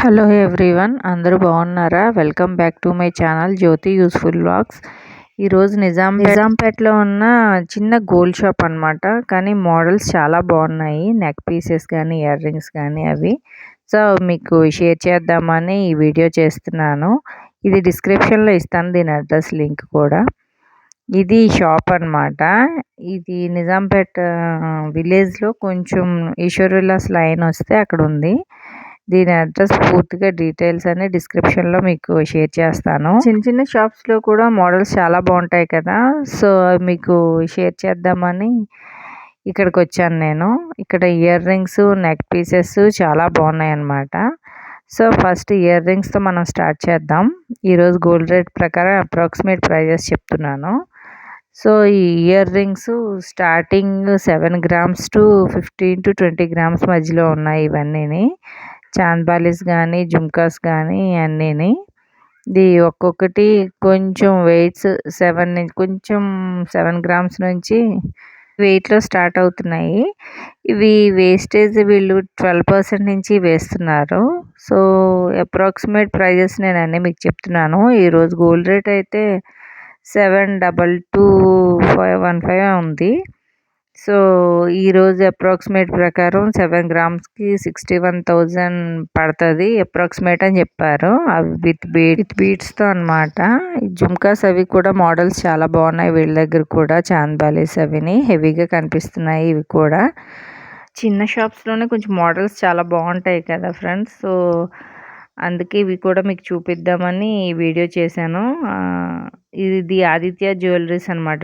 Hello everyone, అందరూ బాగున్నారా? Welcome back to my channel Jyothi useful vlogs. ఈరోజు నిజాంపేటలో ఉన్న చిన్న గోల్డ్ షాప్ అనమాట. కానీ మోడల్స్ చాలా బాగున్నాయి, నెక్ పీసెస్ కానీ ఇయర్ రింగ్స్ కానీ అవి. సో మీకు షేర్ చేద్దామని ఈ వీడియో చేస్తున్నాను. ఇది డిస్క్రిప్షన్లో ఇస్తాను, దీని అడ్రస్ లింక్ కూడా. ఇది షాప్ అనమాట. ఇది నిజాంపేట విలేజ్లో కొంచెం ఈశ్వర్ విలాస్ లైన్ వస్తే అక్కడ ఉంది. దీని అడ్రస్ పూర్తిగా డీటెయిల్స్ అన్ని డిస్క్రిప్షన్లో మీకు షేర్ చేస్తాను. చిన్న చిన్న షాప్స్లో కూడా మోడల్స్ చాలా బాగుంటాయి కదా, సో మీకు షేర్ చేద్దామని ఇక్కడికి వచ్చాను నేను. ఇక్కడ ఇయర్ రింగ్స్, నెక్ పీసెస్ చాలా బాగున్నాయి అన్నమాట. సో ఫస్ట్ ఇయర్ రింగ్స్తో మనం స్టార్ట్ చేద్దాం. ఈరోజు గోల్డ్ రేట్ ప్రకారం అప్రాక్సిమేట్ ప్రైజెస్ చెప్తున్నాను. సో ఈ ear rings starting 7 grams to 15 to 20 grams మధ్యలో ఉన్నాయి ఇవన్నీ. చాంద్బాలీస్ కానీ జుమ్కాస్ కానీ అన్నీని. ఇది ఒక్కొక్కటి కొంచెం వెయిట్స్ 7 grams నుంచి వెయిట్లో స్టార్ట్ అవుతున్నాయి. ఇవి వేస్టేజ్ వీళ్ళు 12% నుంచి వేస్తున్నారు. సో అప్రాక్సిమేట్ ప్రైజెస్ నేను అన్నీ మీకు చెప్తున్నాను. ఈరోజు గోల్డ్ రేట్ అయితే 72215 ఉంది. సో ఈరోజు అప్రాక్సిమేట్ ప్రకారం 7 గ్రామ్స్కి 61,000 పడుతుంది అప్రాక్సిమేట్ అని చెప్పారు. అవి విత్ బీట్స్తో అనమాట. జుమ్కాస్ అవి కూడా మోడల్స్ చాలా బాగున్నాయి వీళ్ళ దగ్గర కూడా. చాంద్బాలీస్ అవిని హెవీగా కనిపిస్తున్నాయి. ఇవి కూడా చిన్న షాప్స్లోనే కొంచెం మోడల్స్ చాలా బాగుంటాయి కదా ఫ్రెండ్స్. సో అందుకే ఇవి కూడా మీకు చూపిద్దామని ఈ వీడియో చేశాను. ఇది ఆదిత్య జ్యువెలరీస్ అనమాట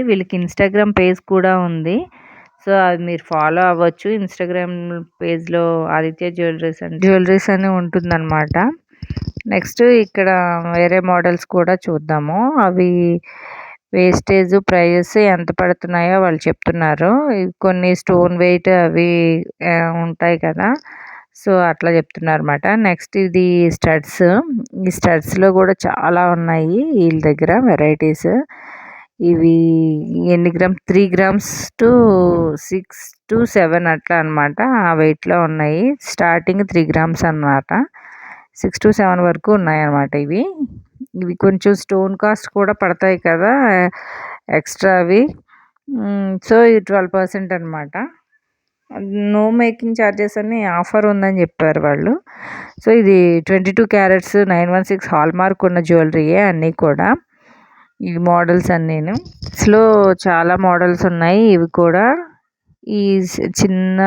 వీళ్ళకి ఇన్స్టాగ్రామ్ పేజ్ కూడా ఉంది. సో అది మీరు ఫాలో అవ్వచ్చు. ఇన్స్టాగ్రామ్ పేజ్లో ఆదిత్య జ్యువెలరీస్ అని ఉంటుందన్నమాట. నెక్స్ట్ ఇక్కడ వేరే మోడల్స్ కూడా చూద్దాము. అవి వేస్టేజ్ ప్రైజెస్ ఎంత పడుతున్నాయో వాళ్ళు చెప్తున్నారు. కొన్ని స్టోన్ వెయిట్ అవి ఉంటాయి కదా, సో అట్లా చెప్తున్నారు అనమాట. నెక్స్ట్ ఇది స్టడ్స్. ఈ స్టడ్స్లో కూడా చాలా ఉన్నాయి వీళ్ళ దగ్గర వెరైటీస్. ఇవి ఎన్ని గ్రామ్స్, 3 grams to 6 to 7 అట్లా అనమాట. ఆ వెయిట్లో ఉన్నాయి. స్టార్టింగ్ 3 grams అనమాట. 6 to 7 వరకు ఉన్నాయన్నమాట. ఇవి కొంచెం స్టోన్ కాస్ట్ కూడా పడతాయి కదా ఎక్స్ట్రా అవి. సో ఇది 12% అనమాట. నో మేకింగ్ ఛార్జెస్ అని ఆఫర్ ఉందని చెప్పారు వాళ్ళు. సో ఇది 22 carats 916 హాల్మార్క్ ఉన్న జ్యువెలరీయే అన్నీ కూడా. ఈ మోడల్స్ అన్నీను స్లో చాలా మోడల్స్ ఉన్నాయి. ఇవి కూడా ఈ చిన్న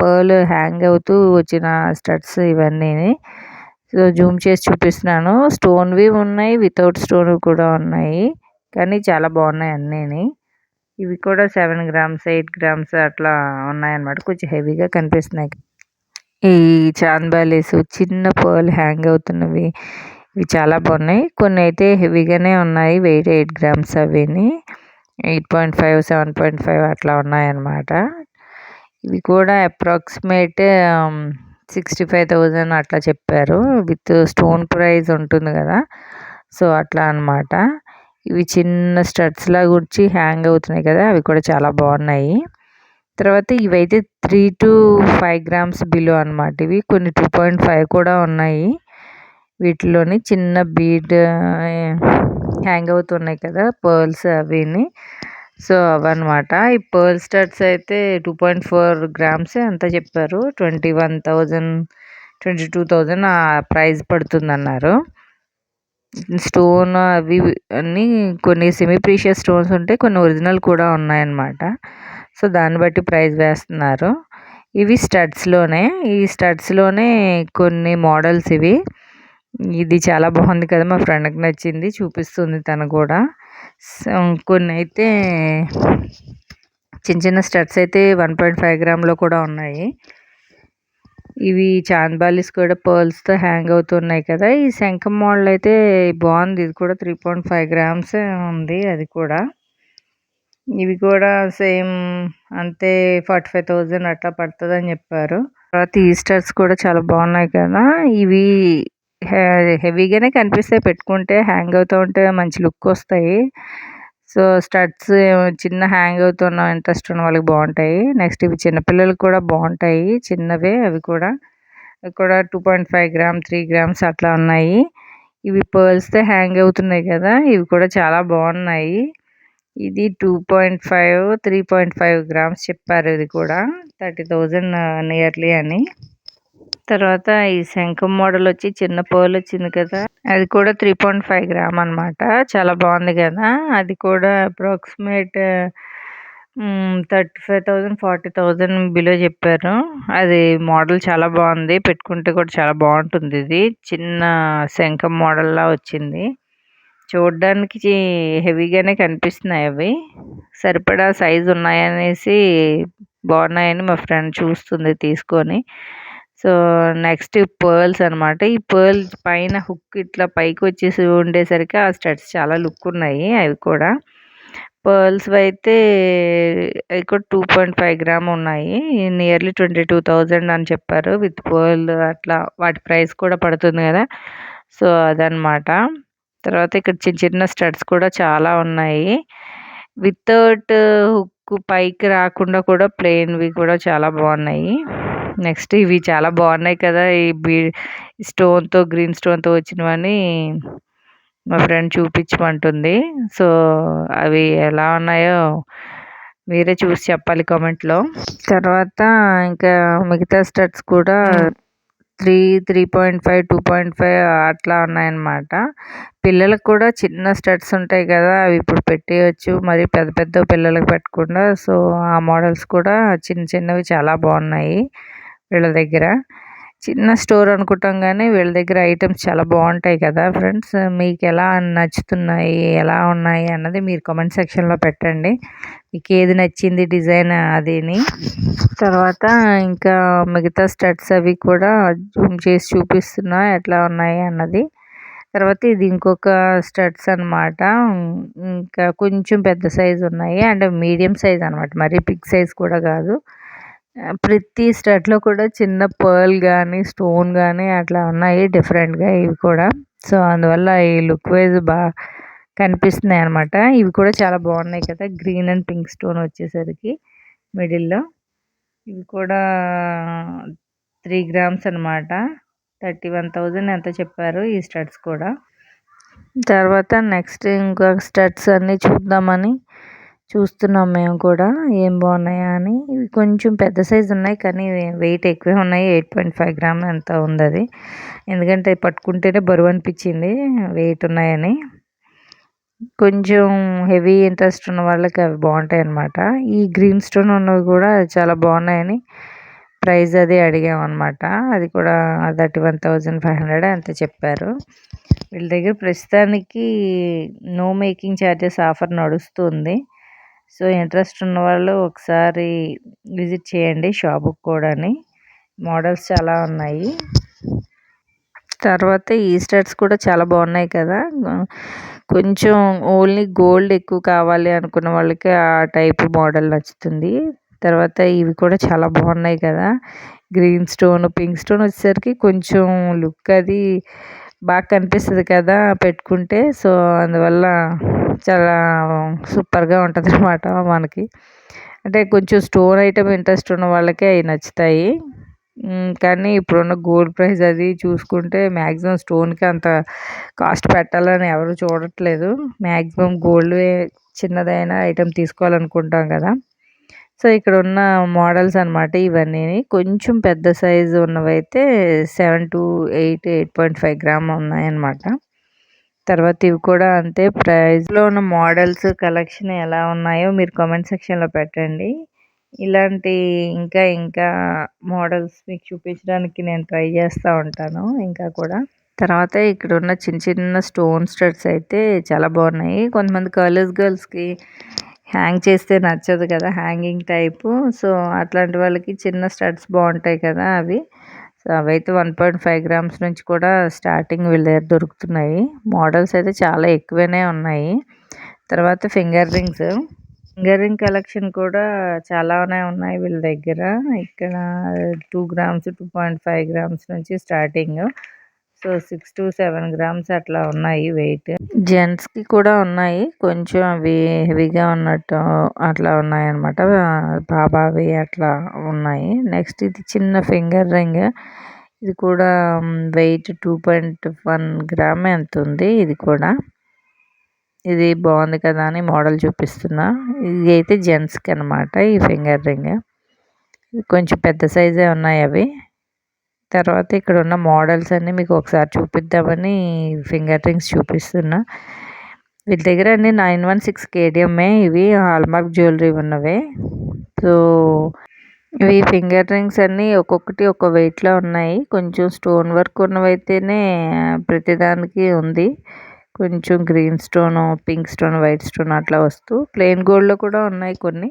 పర్ల్ హ్యాంగ్ అవుతూ వచ్చిన స్టడ్స్ ఇవన్నీ. సో జూమ్ చేసి చూపిస్తున్నాను. స్టోన్వి ఉన్నాయి, వితౌట్ స్టోన్ కూడా ఉన్నాయి, కానీ చాలా బాగున్నాయి అన్నీని. ఇవి కూడా 7 grams 8 grams అట్లా ఉన్నాయన్నమాట. కొంచెం హెవీగా కనిపిస్తున్నాయి. ఈ చాంద్బాలీస్ చిన్న పర్ల్ హ్యాంగ్ అవుతున్నవి ఇవి చాలా బాగున్నాయి. కొన్ని అయితే హెవీగానే ఉన్నాయి, వెయిట్ 8 grams అవిని. 8.5 7.5 అట్లా ఉన్నాయన్నమాట. ఇవి కూడా అప్రాక్సిమేట్ 65,000 అట్లా చెప్పారు. విత్ స్టోన్ ప్రైస్ ఉంటుంది కదా, సో అట్లా అనమాట. ఇవి చిన్న స్టడ్స్ లాగా వచ్చి హ్యాంగ్ అవుతున్నాయి కదా, అవి కూడా చాలా బాగున్నాయి. తర్వాత ఇవైతే 3 to 5 grams బిలో అనమాట. ఇవి కొన్ని 2.5 కూడా ఉన్నాయి. వీటిలోని చిన్న బీడ్ హ్యాంగ్ అవుతున్నాయి కదా పర్ల్స్ అవిని. సో అవన్నమాట. ఈ పర్ల్ స్టడ్స్ అయితే 2.4 grams అంత చెప్పారు. 21,000 22,000 ఆ ప్రైస్ పడుతుంది అన్నారు. స్టోన్ అవి అన్నీ కొన్ని సెమీ ప్రీషియస్ స్టోన్స్ ఉంటాయి, కొన్ని ఒరిజినల్ కూడా ఉన్నాయన్నమాట. సో దాన్ని బట్టి ప్రైస్ వేస్తున్నారు. ఇవి స్టడ్స్లోనే. ఈ స్టడ్స్లోనే కొన్ని మోడల్స్ ఇవి. ఇది చాలా బాగుంది కదా, మా ఫ్రెండ్కి నచ్చింది, చూపిస్తుంది తను కూడా. కొన్ని అయితే చిన్న చిన్న స్టడ్స్ అయితే 1.5 grams కూడా ఉన్నాయి. ఇవి చాంద్బాలీస్ కూడా పర్ల్స్తో హ్యాంగ్ అవుతున్నాయి కదా. ఈ శంఖం మోడల్ అయితే బాగుంది. ఇది కూడా 3.5 grams ఉంది అది కూడా. ఇవి కూడా సేమ్ అంతే 45,000 అట్లా పడుతుంది అని చెప్పారు. తర్వాత ఈస్టర్స్ కూడా చాలా బాగున్నాయి కదా. ఇవి హెవీగానే కనిపిస్తాయి, పెట్టుకుంటే హ్యాంగ్ అవుతూ ఉంటే మంచి లుక్ వస్తాయి. సో స్టడ్స్ చిన్న హ్యాంగ్ అవుతున్న ఇంట్రెస్ట్ ఉన్న వాళ్ళకి బాగుంటాయి. నెక్స్ట్ ఇవి చిన్నపిల్లలకి కూడా బాగుంటాయి, చిన్నవే అవి కూడా. కూడా 2.5 గ్రామ్ 3 గ్రామ్స్ అట్లా ఉన్నాయి. ఇవి పర్ల్స్‌తో హ్యాంగ్ అవుతున్నాయి కదా! ఇవి కూడా చాలా బాగున్నాయి. ఇది 2.5, 3.5 గ్రామ్స్ చెప్పారు. ఇది కూడా 30,000 నియర్లీ అని. తర్వాత ఈ శంఖం మోడల్ వచ్చి చిన్న పర్ల్ వచ్చింది కదా! అది కూడా 3.5 గ్రామ్ అనమాట. చాలా బాగుంది కదా! అది కూడా అప్రాక్సిమేట్ 35,000, 40,000 బిలో చెప్పారు. అది మోడల్ చాలా బాగుంది. పెట్టుకుంటే కూడా చాలా బాగుంటుంది. ఇది చిన్న శంఖం మోడల్‌లా వచ్చింది. చూడ్డానికి హెవీగానే కనిపిస్తున్నాయి అవి. సరిపడా సైజు ఉన్నాయనేసి బాగున్నాయని మా ఫ్రెండ్ చూస్తుంది తీసుకొని. సో నెక్స్ట్ పర్ల్స్ అనమాట. ఈ పర్ల్స్ పైన హుక్ ఇట్లా పైకి వచ్చేసి ఉండేసరికి ఆ స్టడ్స్ చాలా లుక్ ఉన్నాయి అవి కూడా. పర్ల్స్ అయితే అవి కూడా 2.5 గ్రామ్ ఉన్నాయి. నియర్లీ 22,000 అని చెప్పారు. విత్ పర్ల్ అట్లా వాటి ప్రైస్ కూడా పడుతుంది కదా! సో అదనమాట. తర్వాత ఇక్కడ చిన్న చిన్న స్టడ్స్ కూడా చాలా ఉన్నాయి. వితౌట్ హుక్ పైకి రాకుండా కూడా ప్లెయిన్‌వి కూడా చాలా బాగున్నాయి. నెక్స్ట్ ఇవి చాలా బాగున్నాయి కదా! ఈ స్టోన్‌తో గ్రీన్ స్టోన్‌తో వచ్చినవని మా ఫ్రెండ్ చూపించమంటుంది. సో అవి ఎలా ఉన్నాయో మీరే చూసి చెప్పాలి కామెంట్‌లో. తర్వాత ఇంకా మిగతా స్టడ్స్ కూడా 3.5, 2.5 అట్లా ఉన్నాయన్నమాట. పిల్లలకు కూడా చిన్న స్టడ్స్ ఉంటాయి కదా! అవి ఇప్పుడు పెట్టేయొచ్చు. మరి పెద్ద పెద్ద పిల్లలకి పెట్టకుండా. సో ఆ మోడల్స్ కూడా చిన్న చిన్నవి చాలా బాగున్నాయి వీళ్ళ దగ్గర. చిన్న స్టోర్ అనుకుంటాం కానీ వీళ్ళ దగ్గర ఐటమ్స్ చాలా బాగుంటాయి కదా ఫ్రెండ్స్. మీకు ఎలా నచ్చుతున్నాయి, ఎలా ఉన్నాయి అన్నది మీరు కామెంట్ సెక్షన్‌లో పెట్టండి. మీకు ఏది నచ్చింది డిజైన్ అదిని. తర్వాత ఇంకా మిగతా స్టడ్స్ అవి కూడా జూమ్ చేసి చూపిస్తున్నా ఎట్లా ఉన్నాయి అన్నది. తర్వాత ఇది ఇంకొక స్టడ్స్ అనమాట. ఇంకా కొంచెం పెద్ద సైజు ఉన్నాయి. అంటే మీడియం సైజ్ అనమాట. మరీ బిగ్ సైజ్ కూడా కాదు. ప్రతి స్టడ్‌లో కూడా చిన్న పర్ల్ గానీ, స్టోన్ గానీ అట్లా ఉన్నాయి డిఫరెంట్‌గా ఇవి కూడా. సో అందువల్ల ఈ లుక్ వైజ్ కనిపిస్తున్నాయి అనమాట. ఇవి కూడా చాలా బాగున్నాయి కదా! గ్రీన్ అండ్ పింక్ స్టోన్ వచ్చేసరికి మిడిల్‌లో. ఇవి కూడా 3 గ్రామ్స్ అనమాట. 31,000 ఎంతో చెప్పారు ఈ స్టడ్స్ కూడా. తర్వాత నెక్స్ట్ ఇంకా స్టడ్స్ అన్నీ చూద్దామని చూస్తున్నాం మేము కూడా ఏం బాగున్నాయా అని. ఇవి కొంచెం పెద్ద సైజు ఉన్నాయి కానీ వెయిట్ ఎక్కువే ఉన్నాయి. 8.5 గ్రామ్ ఎంత ఉంది అది. ఎందుకంటే పట్టుకుంటేనే బరువు అనిపించింది వెయిట్ ఉన్నాయని. కొంచెం హెవీ ఇంట్రెస్ట్ ఉన్న వాళ్ళకి అవి బాగుంటాయి అన్నమాట. ఈ గ్రీన్ స్టోన్ ఉన్నవి కూడా చాలా బాగున్నాయని ప్రైస్ అది అడిగామన్నమాట. అది కూడా 31,500 ఎంత చెప్పారు. వీళ్ళ దగ్గర ప్రస్తుతానికి నో మేకింగ్ ఛార్జెస్ ఆఫర్ నడుస్తుంది. సో ఇంట్రెస్ట్ ఉన్న వాళ్ళు ఒకసారి విజిట్ చేయండి షాపుకి కూడాని. మోడల్స్ చాలా ఉన్నాయి. తర్వాత ఈ స్టడ్స్ కూడా చాలా బాగున్నాయి కదా! కొంచెం ఓన్లీ గోల్డ్ ఎక్కువ కావాలి అనుకున్న వాళ్ళకి ఆ టైప్ మోడల్ నచ్చుతుంది. తర్వాత ఇవి కూడా చాలా బాగున్నాయి కదా! గ్రీన్ స్టోన్, పింక్ స్టోన్ వచ్చేసరికి కొంచెం లుక్ అది బాగా కనిపిస్తుంది కదా పెట్టుకుంటే. సో అందువల్ల చాలా సూపర్గా ఉంటుంది అనమాట మనకి. అంటే కొంచెం స్టోన్ ఐటమ్ ఇంట్రెస్ట్ ఉన్న వాళ్ళకే అవి నచ్చుతాయి. కానీ ఇప్పుడున్న గోల్డ్ ప్రైస్ అది చూసుకుంటే మ్యాక్సిమం స్టోన్‌కి అంత కాస్ట్ పెట్టాలని ఎవరు చూడట్లేదు. మ్యాక్సిమం గోల్డే చిన్నదైనా ఐటెం తీసుకోవాలనుకుంటాం కదా! సో ఇక్కడ ఉన్న మోడల్స్ అనమాట ఇవన్నీని. కొంచెం పెద్ద సైజు ఉన్నవైతే 7-8, 8.5 గ్రామ్ ఉన్నాయన్నమాట. తర్వాత ఇవి కూడా అంతే ప్రైస్‌లో ఉన్న మోడల్స్ కలెక్షన్ ఎలా ఉన్నాయో మీరు కామెంట్ సెక్షన్‌లో పెట్టండి. ఇలాంటి ఇంకా మోడల్స్ మీకు చూపించడానికి నేను ట్రై చేస్తూ ఉంటాను ఇంకా కూడా. తర్వాత ఇక్కడ ఉన్న చిన్న చిన్న స్టోన్ స్టడ్స్ అయితే చాలా బాగున్నాయి. కొంతమంది గర్ల్స్‌కి హ్యాంగ్ చేస్తే నచ్చదు కదా హ్యాంగింగ్ టైపు. సో అట్లాంటి వాళ్ళకి చిన్న స్టడ్స్ బాగుంటాయి కదా అవి. సో అవైతే 1.5 గ్రామ్స్ నుంచి కూడా స్టార్టింగ్ వీళ్ళ దగ్గర దొరుకుతున్నాయి. మోడల్స్ అయితే చాలా ఎక్కువనే ఉన్నాయి. తర్వాత ఫింగర్ రింగ్ కలెక్షన్ కూడా చాలానే ఉన్నాయి వీళ్ళ దగ్గర. ఇక్కడ 2 గ్రామ్స్, 2.5 గ్రామ్స్ నుంచి స్టార్టింగ్. సో 6-7 గ్రామ్స్ అట్లా ఉన్నాయి వెయిట్. జెంట్స్‌కి కూడా ఉన్నాయి. కొంచెం అవి హెవీగా ఉన్నట్టు అట్లా ఉన్నాయన్నమాట. బాబావి అట్లా ఉన్నాయి. నెక్స్ట్ ఇది చిన్న ఫింగర్ రింగ్. ఇది కూడా వెయిట్ 2.1 గ్రామ్ ఎంత ఉంది. ఇది కూడా ఇది బాగుంది కదా అని మోడల్ చూపిస్తున్నా. ఇది అయితే జెంట్స్కి అనమాట. ఈ ఫింగర్ రింగ్ కొంచెం పెద్ద సైజే ఉన్నాయి అవి. తర్వాత ఇక్కడ ఉన్న మోడల్స్ అన్నీ మీకు ఒకసారి చూపిద్దామని ఫింగర్ రింగ్స్ చూపిస్తున్నా. వీళ్ళ దగ్గర అన్ని 916 కేడిఎంఏ. ఇవి హాల్మార్క్ జ్యువెలరీ ఉన్నవే. సో ఇవి ఫింగర్ రింగ్స్ అన్నీ ఒక్కొక్కటి ఒక వెయిట్లో ఉన్నాయి. కొంచెం స్టోన్ వర్క్ ఉన్నవైతేనే ప్రతిదానికి ఉంది. కొంచెం green stone, pink stone, white stone అట్లా వస్తూ ప్లెయిన్ గోల్డ్లో కూడా ఉన్నాయి కొన్ని.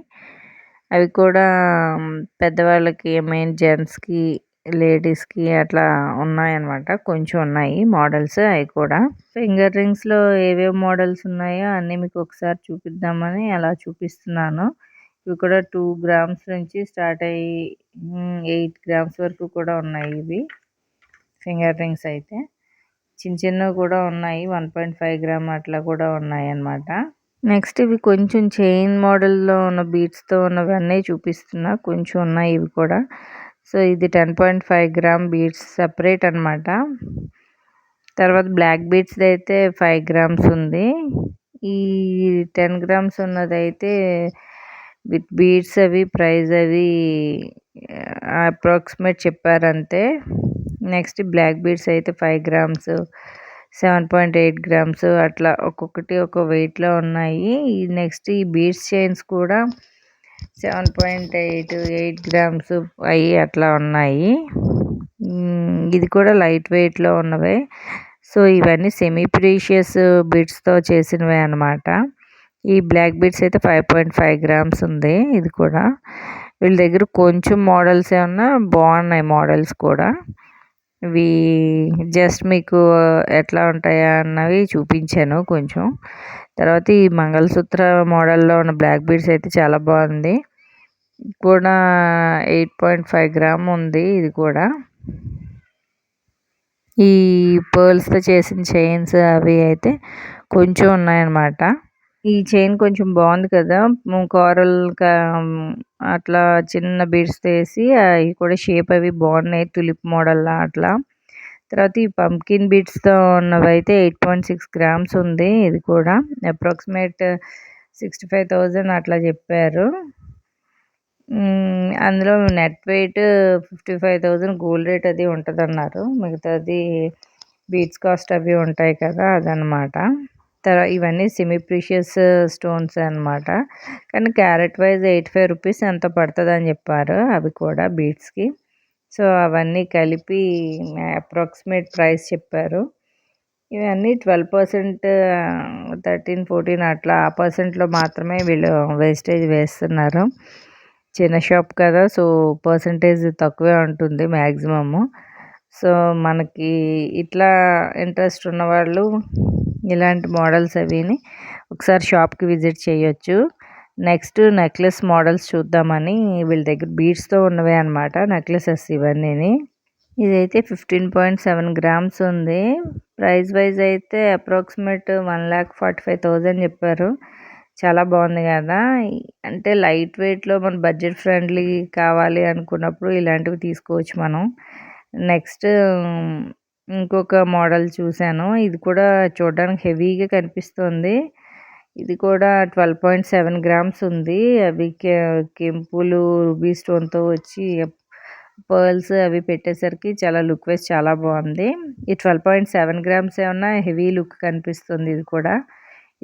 అవి కూడా పెద్దవాళ్ళకి మెయిన్ జెంట్స్కి, లేడీస్కి అట్లా ఉన్నాయన్నమాట. కొంచెం ఉన్నాయి మోడల్స్. అవి కూడా ఫింగర్ రింగ్స్లో ఏవేవి మోడల్స్ ఉన్నాయో అన్నీ మీకు ఒకసారి చూపిద్దామని అలా చూపిస్తున్నాను. ఇవి కూడా 2 గ్రామ్స్ నుంచి స్టార్ట్ అయ్యి 8 గ్రామ్స్ వరకు కూడా ఉన్నాయి. ఇవి ఫింగర్ రింగ్స్ అయితే చిన్న చిన్నవి కూడా ఉన్నాయి. 1.5 గ్రామ్ అట్లా కూడా ఉన్నాయి అన్నమాట. నెక్స్ట్ ఇవి కొంచెం చైన్ మోడల్లో ఉన్న బీడ్స్తో ఉన్నవి అన్నీ చూపిస్తున్నా. కొంచెం ఉన్నాయి ఇవి కూడా. సో ఇది 10.5 గ్రామ్ బీడ్స్ సపరేట్ అనమాట. తర్వాత బ్లాక్ బీడ్స్ అయితే 5 గ్రామ్స్ ఉంది. ఈ 10 గ్రామ్స్ ఉన్నదైతే విత్ బీడ్స్ అవి ప్రైస్ అవి అప్రాక్సిమేట్ చెప్పారంతే. నెక్స్ట్ బ్లాక్ బీడ్స్ అయితే 5 గ్రామ్స్, 7.8 గ్రామ్స్ అట్లా ఒక్కొక్కటి ఒక వెయిట్లో ఉన్నాయి. నెక్స్ట్ ఈ బీడ్స్ చైన్స్ కూడా 7.8, 8 గ్రామ్స్ అవి అట్లా ఉన్నాయి. ఇది కూడా లైట్ వెయిట్లో ఉన్నవే. సో ఇవన్నీ సెమీ ప్రీషియస్ బీడ్స్తో చేసినవే అనమాట. ఈ బ్లాక్ బీడ్స్ అయితే 5.5 గ్రామ్స్ ఉంది. ఇది కూడా వీళ్ళ దగ్గర కొంచెం మోడల్స్ ఏమన్నా బాగున్నాయి. మోడల్స్ కూడా ఇవి జస్ట్ మీకు ఎట్లా ఉంటాయా అన్నవి చూపించాను కొంచెం. తర్వాత ఈ మంగళసూత్ర మోడల్లో ఉన్న బ్లాక్ బీడ్స్ అయితే చాలా బాగుంది. కూడా 8.5 గ్రామ్ ఉంది. ఇది కూడా ఈ పర్ల్స్తో చేసిన చైన్స్ అవి అయితే కొంచెం ఉన్నాయన్నమాట. ఈ చైన్ కొంచెం బాగుంది కదా, కోరల్ అట్లా చిన్న బీడ్స్ వేసి అవి కూడా షేప్ అవి బాగున్నాయి, తులిప్ మోడల్లా అట్లా. తర్వాత ఈ పంకిన్ బీడ్స్తో ఉన్నవి అయితే 8.6 గ్రామ్స్ ఉంది. ఇది కూడా అప్రాక్సిమేట్ 65,000 అట్లా చెప్పారు. అందులో నెట్ వెయిట్ 55,000 గోల్డ్ రేట్ అది ఉంటుంది అన్నారు. మిగతాది బీడ్స్ కాస్ట్ అవి ఉంటాయి కదా అదనమాట. ఇవన్నీ సెమీ ప్రీషియస్ స్టోన్స్ అనమాట. కానీ క్యారెట్ వైజ్ 85 రూపీస్ ఎంతో పడుతుంది అని చెప్పారు అవి కూడా బీడ్స్కి. సో అవన్నీ కలిపి అప్రాక్సిమేట్ ప్రైస్ చెప్పారు. ఇవన్నీ 12%, 13, 14 అట్లా ఆ పర్సెంట్లో మాత్రమే వీళ్ళు వేస్టేజ్ వేస్తున్నారు. చిన్న షాప్ కదా, సో పర్సంటేజ్ తక్కువే ఉంటుంది మ్యాక్సిమము. సో మనకి ఇట్లా ఇంట్రెస్ట్ ఉన్నవాళ్ళు ఇలాంటి మోడల్స్ అవిని ఒకసారి షాప్కి విజిట్ చేయొచ్చు. నెక్స్ట్ నెక్లెస్ మోడల్స్ చూద్దామని వీళ్ళ దగ్గర బీడ్స్తో ఉన్నవే అనమాట నెక్లెసెస్ ఇవన్నీ. ఇదైతే 15.7 గ్రామ్స్ ఉంది. ప్రైస్ వైజ్ అయితే అప్రాక్సిమేట్ 1,45,000 చెప్పారు. చాలా బాగుంది కదా. అంటే లైట్ వెయిట్లో మన బడ్జెట్ ఫ్రెండ్లీ కావాలి అనుకున్నప్పుడు ఇలాంటివి తీసుకోవచ్చు మనం. నెక్స్ట్ ఇంకొక మోడల్ చూశాను. ఇది కూడా చూడడానికి హెవీగా కనిపిస్తుంది. ఇది కూడా 12.7 గ్రామ్స్ ఉంది. అవి కెంపులు రూబీ స్టోన్తో వచ్చి పర్ల్స్ అవి పెట్టేసరికి చాలా లుక్ వైజ్ చాలా బాగుంది. ఈ 12.7 గ్రామ్స్ ఏమన్నా హెవీ లుక్ కనిపిస్తుంది. ఇది కూడా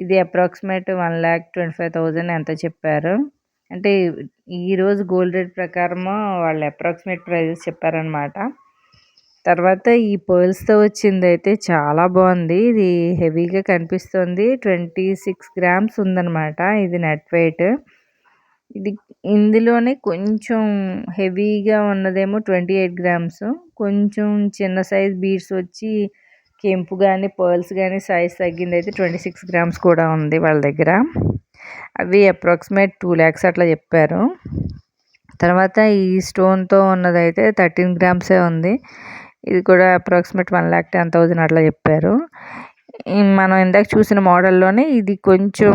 ఇది అప్రాక్సిమేట్ 1,25,000 ఎంత చెప్పారు. అంటే ఈరోజు గోల్డ్ రేట్ ప్రకారము వాళ్ళు అప్రాక్సిమేట్ ప్రైజెస్ చెప్పారనమాట. తర్వాత ఈ పర్ల్స్తో వచ్చింది అయితే చాలా బాగుంది. ఇది హెవీగా కనిపిస్తుంది. 26 గ్రామ్స్ ఉందన్నమాట. ఇది నెట్ వెయిట్. ఇది ఇందులోనే కొంచెం హెవీగా ఉన్నదేమో 28 గ్రామ్స్. కొంచెం చిన్న సైజ్ బీడ్స్ వచ్చి కెంపు కానీ పర్ల్స్ కానీ సైజ్ తగ్గింది అయితే 26 గ్రామ్స్ కూడా ఉంది వాళ్ళ దగ్గర. అవి అప్రాక్సిమేట్ 2 lakhs అట్లా చెప్పారు. తర్వాత ఈ స్టోన్తో ఉన్నదైతే 13 గ్రామ్సే ఉంది. ఇది కూడా అప్రాక్సిమేట్ 1,10,000 అట్లా చెప్పారు. మనం ఇందాక చూసిన మోడల్లోనే ఇది కొంచెం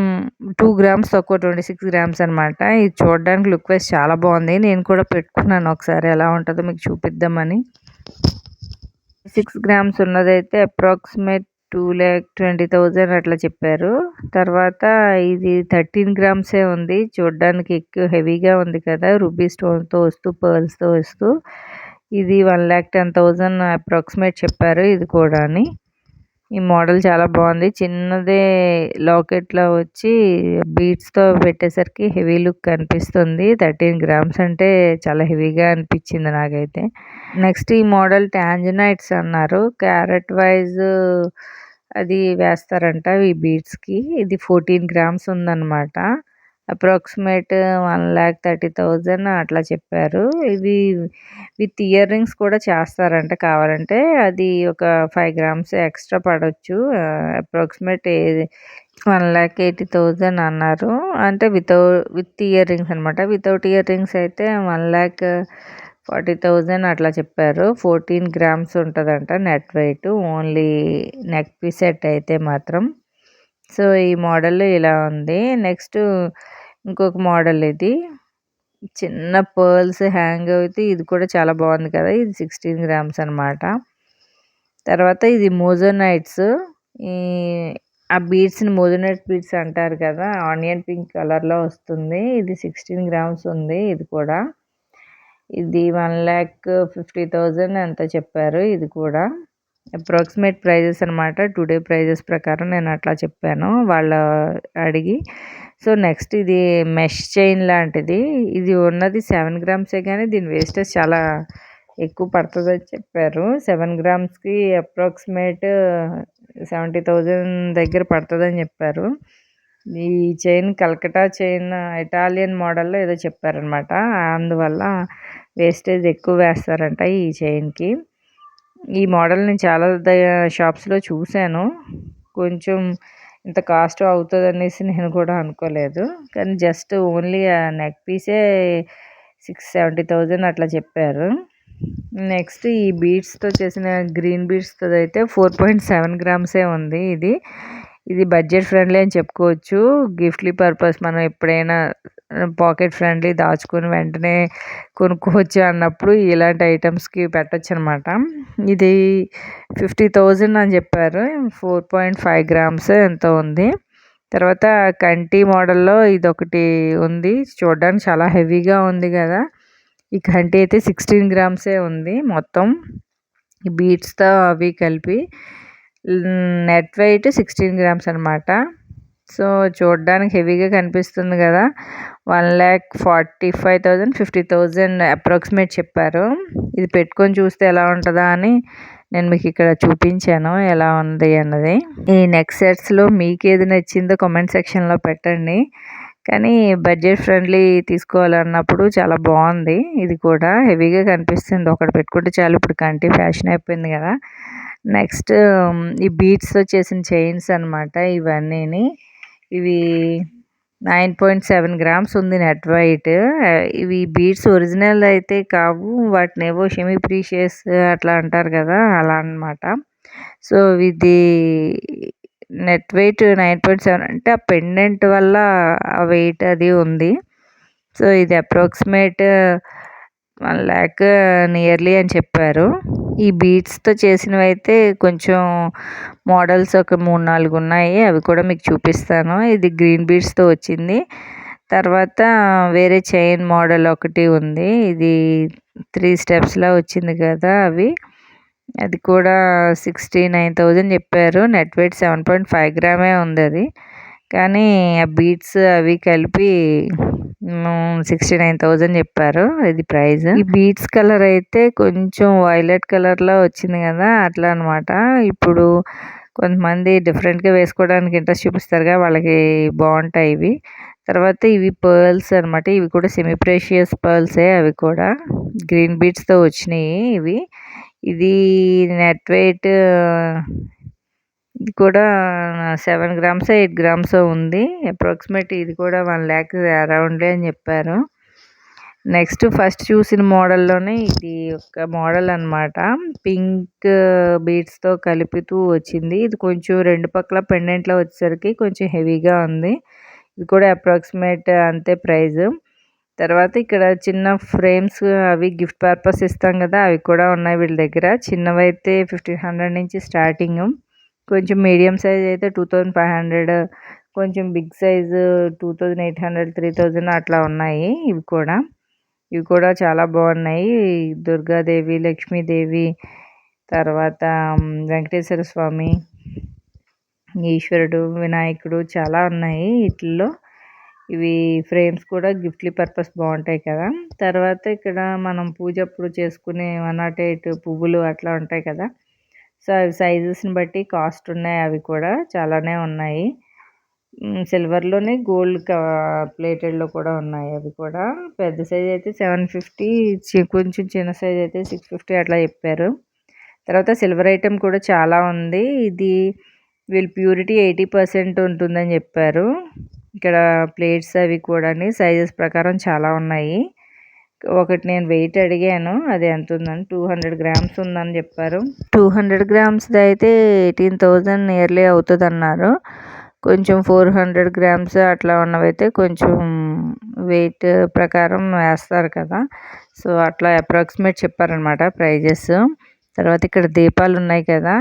2 గ్రామ్స్ తక్కువ, 26 గ్రామ్స్ అనమాట. ఇది చూడడానికి లుక్ వైజ్ చాలా బాగుంది. నేను కూడా పెట్టుకున్నాను ఒకసారి ఎలా ఉంటుందో మీకు చూపిద్దామని. 6 గ్రామ్స్ ఉన్నదైతే అప్రాక్సిమేట్ 2,20,000 అట్లా చెప్పారు. తర్వాత ఇది 13 గ్రామ్సే ఉంది. చూడ్డానికి ఎక్కువ హెవీగా ఉంది కదా! రూబీ స్టోన్‌తో వస్తూ, పర్ల్స్‌తో వస్తూ ఇది 1,10,000 అప్రాక్సిమేట్ చెప్పారు ఇది కూడాని. ఈ మోడల్ చాలా బాగుంది. చిన్నదే లాకెట్‌లా వచ్చి బీడ్స్‌తో పెట్టేసరికి హెవీ లుక్ కనిపిస్తుంది. 13 గ్రామ్స్ అంటే చాలా హెవీగా అనిపించింది నాకైతే. నెక్స్ట్ ఈ మోడల్ టాంజనైట్స్ అన్నారు. క్యారెట్ వైజ్ అది వేస్తారంట ఈ బీడ్స్‌కి. ఇది 14 గ్రామ్స్ ఉందన్నమాట. అప్రాక్సిమేట్ 1,30,000 అట్లా చెప్పారు. ఇవి విత్ ఇయర్ రింగ్స్ కూడా చేస్తారంట కావాలంటే. అది ఒక 5 గ్రామ్స్ ఎక్స్ట్రా పడొచ్చు. అప్రాక్సిమేట్ 1,80,000 అన్నారు. అంటే విత్ ఇయర్ రింగ్స్ అనమాట. వితౌట్ ఇయర్ రింగ్స్ అయితే 1,40,000 అట్లా చెప్పారు. 14 గ్రామ్స్ ఉంటుందంట net weight. Only neck piece set అయితే మాత్రం. సో ఈ మోడల్ ఇలా ఉంది. నెక్స్ట్ ఇంకొక మోడల్ ఇది. చిన్న పర్ల్స్ హ్యాంగ్ అవుతాయి. ఇది కూడా చాలా బాగుంది కదా! ఇది 16 గ్రామ్స్ అనమాట. తర్వాత ఇది మోజోనైట్స్. ఈ ఆ బీడ్స్‌ని మోజోనైట్ బీడ్స్ అంటారు కదా! ఆనియన్ పింక్ కలర్‌లో వస్తుంది. ఇది 16 గ్రామ్స్ ఉంది ఇది కూడా. ఇది 1,50,000 ఎంతో చెప్పారు ఇది కూడా. అప్రాక్సిమేట్ ప్రైజెస్ అనమాట. టుడే ప్రైజెస్ ప్రకారం నేను అట్లా చెప్పాను వాళ్ళ అడిగి. సో నెక్స్ట్ ఇది మెష్ చైన్ లాంటిది. ఇది ఉన్నది 7 గ్రామ్సే కానీ దీని వేస్టేజ్ చాలా ఎక్కువ పడుతుందని చెప్పారు. 7 గ్రామ్స్కి అప్రాక్సిమేట్ 70,000 దగ్గర పడుతుందని చెప్పారు. ఈ చైన్ కల్కటా చైన్ ఇటాలియన్ మోడల్లో ఏదో చెప్పారనమాట. అందువల్ల వేస్టేజ్ ఎక్కువ వేస్తారంట ఈ చైన్కి. ఈ మోడల్ నేను చాలా షాప్స్లో చూశాను. కొంచెం ఇంత కాస్ట్ అవుతుంది అనేసి నేను కూడా అనుకోలేదు. కానీ జస్ట్ ఓన్లీ ఆ నెక్ పీసే 670,000 అట్లా చెప్పారు. నెక్స్ట్ ఈ బీడ్స్తో చేసిన గ్రీన్ బీడ్స్తో అయితే 4.7 గ్రామ్సే ఉంది ఇది. ఇది బడ్జెట్ ఫ్రెండ్లీ అని చెప్పుకోవచ్చు. గిఫ్ట్లీ పర్పస్ మనం ఎప్పుడైనా పాకెట్ ఫ్రెండ్లీ దాచుకొని వెంటనే కొనుక్కోవచ్చు అన్నప్పుడు ఇలాంటి ఐటమ్స్కి పెట్టచ్చు అనమాట. ఇది 50,000 అని చెప్పారు. 4.5 గ్రామ్స్ ఎంతో ఉంది. తర్వాత కంటి మోడల్లో ఇదొకటి ఉంది. చూడడానికి చాలా హెవీగా ఉంది కదా! ఈ కంటి అయితే 16 గ్రామ్సే ఉంది మొత్తం. ఈ బీడ్స్తో అవి కలిపి నెట్ వెయిట్ 16 గ్రామ్స్ అనమాట. సో చూడడానికి హెవీగా కనిపిస్తుంది కదా! 1,45,000 50,000 అప్రాక్సిమేట్ చెప్పారు. ఇది పెట్టుకొని చూస్తే ఎలా ఉంటుందా అని నేను మీకు ఇక్కడ చూపించాను ఎలా ఉంది అన్నది. ఈ నెక్ సెట్స్లో మీకు ఏది నచ్చిందో కామెంట్ సెక్షన్లో పెట్టండి. కానీ బడ్జెట్ ఫ్రెండ్లీ తీసుకోవాలన్నప్పుడు చాలా బాగుంది. ఇది కూడా హెవీగా కనిపిస్తుంది. ఒకటి పెట్టుకుంటే చాలు. ఇప్పుడు కంటి ఫ్యాషన్ అయిపోయింది కదా! నెక్స్ట్ ఈ బీడ్స్తో చేసిన చైన్స్ అనమాట ఇవన్నీని. ఇవి 9.7 గ్రామ్స్ ఉంది నెట్ వెయిట్. ఇవి బీడ్స్ ఒరిజినల్ అయితే కావు. వాటిని ఏవో షెమీ ప్రీషియస్ అట్లా అంటారు కదా! అలా అనమాట. సో ఇది నెట్ వెయిట్ 9.7 అంటే ఆ పెండెంట్ వల్ల ఆ వెయిట్ అది ఉంది. సో ఇది అప్రాక్సిమేట్ 1,00,000 నియర్లీ అని చెప్పారు. ఈ బీడ్స్తో చేసినవి అయితే కొంచెం మోడల్స్ ఒక 3-4 ఉన్నాయి. అవి కూడా మీకు చూపిస్తాను. ఇది గ్రీన్ బీడ్స్తో వచ్చింది. తర్వాత వేరే చైన్ మోడల్ ఒకటి ఉంది. ఇది 3 స్టెప్స్లో వచ్చింది కదా! అవి అది కూడా 69,000 చెప్పారు. నెట్ వెయిట్ 7.5 గ్రామే ఉంది అది. కానీ ఆ బీడ్స్ అవి కలిపి 69,000 చెప్పారు ఇది ప్రైస్. ఈ బీడ్స్ కలర్ అయితే కొంచెం వైలెట్ కలర్లో వచ్చింది కదా! అట్లా అనమాట. ఇప్పుడు కొంతమంది డిఫరెంట్గా వేసుకోవడానికి ఇంట్రెస్ట్ చూపిస్తారుగా వాళ్ళకి బాగుంటాయి ఇవి. తర్వాత ఇవి పర్ల్స్ అనమాట. ఇవి కూడా సెమీ ప్రెషియస్ పర్ల్సే. అవి కూడా గ్రీన్ బీడ్స్తో వచ్చినాయి ఇవి. ఇది నెట్ వెయిట్ ఇది కూడా 7 గ్రామ్స్ 8 గ్రామ్స్ ఉంది. అప్రాక్సిమేట్ ఇది కూడా 1,00,000 అరౌండ్లే అని చెప్పారు. నెక్స్ట్ ఫస్ట్ చూసిన మోడల్లోనే ఇది ఒక మోడల్ అనమాట. పింక్ బీడ్స్తో కలుపుతూ వచ్చింది. ఇది కొంచెం రెండు పక్కల పెండెంట్లో వచ్చేసరికి కొంచెం హెవీగా ఉంది. ఇది కూడా అప్రాక్సిమేట్ అంతే ప్రైస్. తర్వాత ఇక్కడ చిన్న ఫ్రేమ్స్ అవి గిఫ్ట్ పర్పస్ ఇస్తాం కదా, అవి కూడా ఉన్నాయి వీళ్ళ దగ్గర. చిన్నవైతే 1500 నుంచి స్టార్టింగ్, కొంచెం మీడియం సైజ్ అయితే 2500, కొంచెం బిగ్ సైజు 2800, 3000 అట్లా ఉన్నాయి. ఇవి కూడా చాలా బాగున్నాయి. దుర్గాదేవి, లక్ష్మీదేవి, తర్వాత వెంకటేశ్వర స్వామి, ఈశ్వరుడు, వినాయకుడు చాలా ఉన్నాయి వీటిల్లో. ఇవి ఫ్రేమ్స్ కూడా గిఫ్ట్లీ పర్పస్ బాగుంటాయి కదా. తర్వాత ఇక్కడ మనం పూజ అప్పుడు చేసుకునే 108 పువ్వులు అట్లా ఉంటాయి కదా. సో అవి సైజెస్ని బట్టి కాస్ట్ ఉన్నాయి. అవి కూడా చాలానే ఉన్నాయి. సిల్వర్లోనే గోల్డ్ ప్లేటెడ్లో కూడా ఉన్నాయి. అవి కూడా పెద్ద సైజ్ అయితే 750, కొంచెం చిన్న సైజ్ అయితే 650 అట్లా చెప్పారు. తర్వాత సిల్వర్ ఐటెం కూడా చాలా ఉంది. ఇది వీళ్ళు ప్యూరిటీ 80% ఉంటుందని చెప్పారు. ఇక్కడ ప్లేట్స్ అవి కూడా సైజెస్ ప్రకారం చాలా ఉన్నాయి. ఒకటి నేను వెయిట్ అడిగాను, అది ఎంత ఉందని 200 గ్రామ్స్ ఉందని చెప్పారు. 200 గ్రామ్స్ది అయితే 18,000 నియర్లీ అవుతుంది అన్నారు. కొంచెం 400 గ్రామ్స్ అట్లా ఉన్నవైతే కొంచెం వెయిట్ ప్రకారం వేస్తారు కదా, సో అట్లా అప్రాక్సిమేట్ చెప్పారనమాట ప్రైజెస్. తర్వాత ఇక్కడ దీపాలు ఉన్నాయి కదా,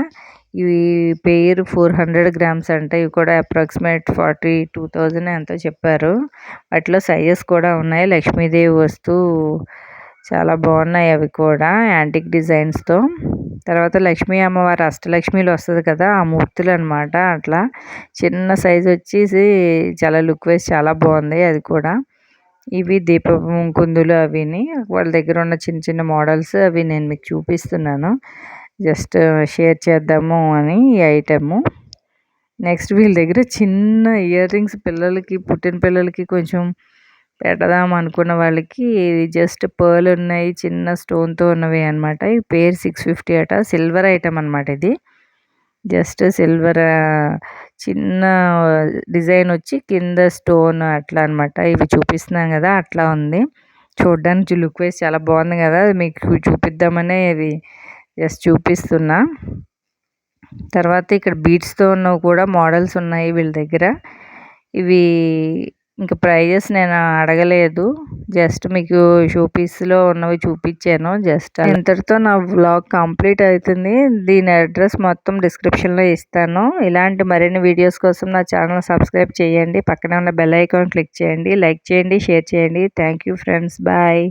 ఇవి పేరు 400 గ్రామ్స్ అంటే ఇవి కూడా అప్రాక్సిమేట్ 42,000 ఎంతో చెప్పారు. వాటిలో సైజెస్ కూడా ఉన్నాయి. లక్ష్మీదేవి వస్తువు చాలా బాగున్నాయి అవి కూడా యాంటిక్ డిజైన్స్తో. తర్వాత లక్ష్మీ అమ్మవారు అష్టలక్ష్మిలో వస్తుంది కదా, ఆ మూర్తులు అనమాట. అట్లా చిన్న సైజు వచ్చేసి చాలా లుక్ వైజ్ చాలా బాగుంది అది కూడా. ఇవి దీపం కుందులు అవిని వాళ్ళ దగ్గర ఉన్న చిన్న చిన్న మోడల్స్ అవి నేను మీకు చూపిస్తున్నాను, జస్ట్ షేర్ చేద్దాము అని ఈ ఐటెము. నెక్స్ట్ వీళ్ళ దగ్గర చిన్న ఇయర్ రింగ్స్ పిల్లలకి, పుట్టిన పిల్లలకి కొంచెం పెడదాం అనుకున్న వాళ్ళకి జస్ట్ పర్ల్ ఉన్నాయి, చిన్న స్టోన్తో ఉన్నవి అనమాట. ఈ పేరు 650 అట. సిల్వర్ ఐటమ్ అనమాట ఇది. జస్ట్ సిల్వర్ చిన్న డిజైన్ వచ్చి కింద స్టోన్ అట్లా అనమాట. ఇవి చూపిస్తున్నాం కదా, అట్లా ఉంది. చూడడానికి లుక్ వైజ్ చాలా బాగుంది కదా, మీకు చూపిద్దామనే ఇది జస్ట్ చూపిస్తున్నా. తర్వాత ఇక్కడ బీట్స్తో ఉన్నవి కూడా మోడల్స్ ఉన్నాయి వీళ్ళ దగ్గర. ఇవి ఇంకా ప్రైజెస్ నేను అడగలేదు, జస్ట్ మీకు షోపీస్లో ఉన్నవి చూపించాను. జస్ట్ ఇంతటితో నా వ్లాగ్ కంప్లీట్ అవుతుంది. దీని అడ్రస్ మొత్తం డిస్క్రిప్షన్లో ఇస్తాను. ఇలాంటి మరిన్ని వీడియోస్ కోసం నా ఛానల్ సబ్స్క్రైబ్ చేయండి, పక్కనే ఉన్న బెల్ ఐకాన్ క్లిక్ చేయండి, లైక్ చేయండి, షేర్ చేయండి. Thank you friends, bye.